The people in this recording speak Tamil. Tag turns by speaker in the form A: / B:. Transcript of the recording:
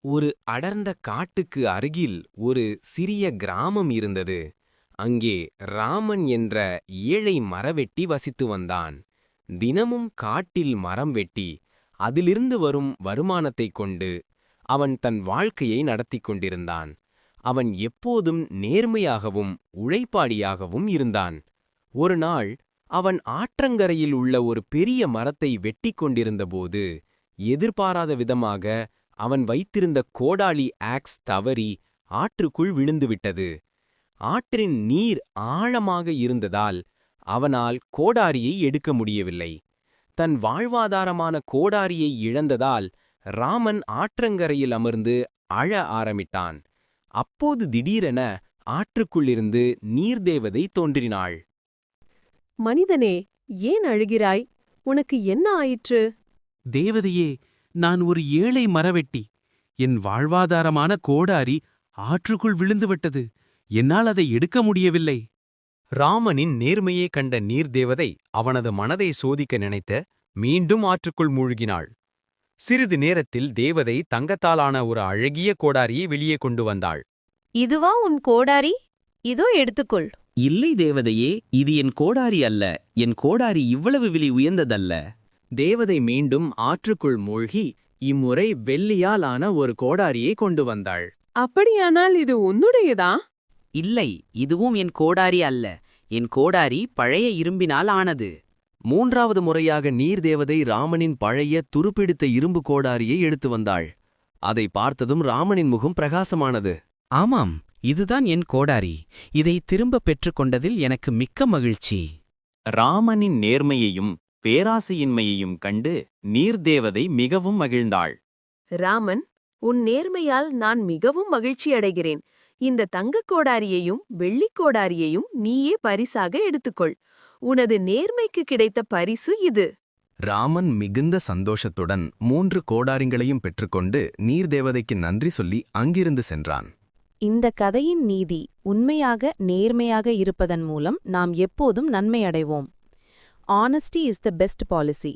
A: ஒரு அடர்ந்த காட்டுக்கு அருகில் ஒரு சிறிய கிராமம் இருந்தது. அங்கே ராமன் என்ற ஏழை மரவெட்டி வசித்து வந்தான். தினமும் காட்டில் மரம் வெட்டி அதிலிருந்து வரும் வருமானத்தைக் கொண்டு அவன் தன் வாழ்க்கையை நடத்திக் கொண்டிருந்தான். அவன் எப்போதும் நேர்மையாகவும் உழைப்பாளியாகவும் இருந்தான். ஒரு நாள் அவன் ஆற்றங்கரையில் உள்ள ஒரு பெரிய மரத்தை வெட்டிக் கொண்டிருந்தபோது எதிர்பாராத விதமாக அவன் வைத்திருந்த கோடாலி ஆக்ஸ் தவறி ஆற்றுக்குள் விழுந்துவிட்டது. ஆற்றின் நீர் ஆழமாக இருந்ததால் அவனால் கோடாரியை எடுக்க முடியவில்லை. தன் வாழ்வாதாரமான கோடாரியை இழந்ததால் ராமன் ஆற்றங்கரையில் அமர்ந்து அழ ஆரம்பிட்டான். அப்போது திடீரென ஆற்றுக்குள்ளிருந்து நீர்தேவதை தோன்றினாள்.
B: மனிதனே, ஏன் அழுகிறாய்? உனக்கு என்ன ஆயிற்று?
C: தேவதையே, நான் ஒரு ஏழை மரவெட்டி. என் வாழ்வாதாரமான கோடாரி ஆற்றுக்குள் விழுந்துவிட்டது. என்னால் அதை எடுக்க முடியவில்லை.
A: ராமனின் நேர்மையை கண்ட நீர்தேவதை அவனது மனதை சோதிக்க நினைத்த மீண்டும் ஆற்றுக்குள் மூழ்கினாள். சிறிது நேரத்தில் தேவதை தங்கத்தாலான ஒரு அழகிய கோடாரியை வெளியே கொண்டு வந்தாள்.
D: இதுவா உன் கோடாரி? இதோ எடுத்துக்கொள்.
E: இல்லை தேவதையே, இது என் கோடாரி அல்ல. என் கோடாரி இவ்வளவு விலை உயர்ந்ததல்ல.
A: தேவதை மீண்டும் ஆற்றுக்குள் மூழ்கி இம்முறை வெள்ளியால் ஆன ஒரு கோடாரியை கொண்டு வந்தாள்.
B: அப்படியானால் இது உன்னுடையதா?
E: இல்லை, இதுவும் என் கோடாரி அல்ல. என் கோடாரி பழைய இரும்பினால் ஆனது.
A: மூன்றாவது முறையாக நீர்தேவதை ராமனின் பழைய துருப்பிடித்த இரும்பு கோடாரியை எடுத்து வந்தாள். அதை பார்த்ததும் ராமனின் முகம் பிரகாசமானது.
E: ஆமாம், இதுதான் என் கோடாரி. இதை திரும்ப பெற்றுக்கொண்டதில் எனக்கு மிக்க மகிழ்ச்சி.
A: ராமனின் நேர்மையையும் பேராசையின்மையையும் கண்டு நீர்தேவதை மிகவும் மகிழ்ந்தாள்.
B: ராமன், உன் நேர்மையால் நான் மிகவும் மகிழ்ச்சியடைகிறேன். இந்த தங்கக் கோடாரியையும் வெள்ளிக் கோடாரியையும் நீயே பரிசாக எடுத்துக்கொள். உனது நேர்மைக்கு கிடைத்த பரிசு இது.
A: ராமன் மிகுந்த சந்தோஷத்துடன் 3 கோடாரிங்களையும் பெற்றுக்கொண்டு நீர்தேவதைக்கு நன்றி சொல்லி அங்கிருந்து சென்றான்.
D: இந்த கதையின் நீதி உண்மையாக நேர்மையாக இருப்பதன் மூலம் நாம் எப்போதும் நன்மை அடைவோம். Honesty is the best policy.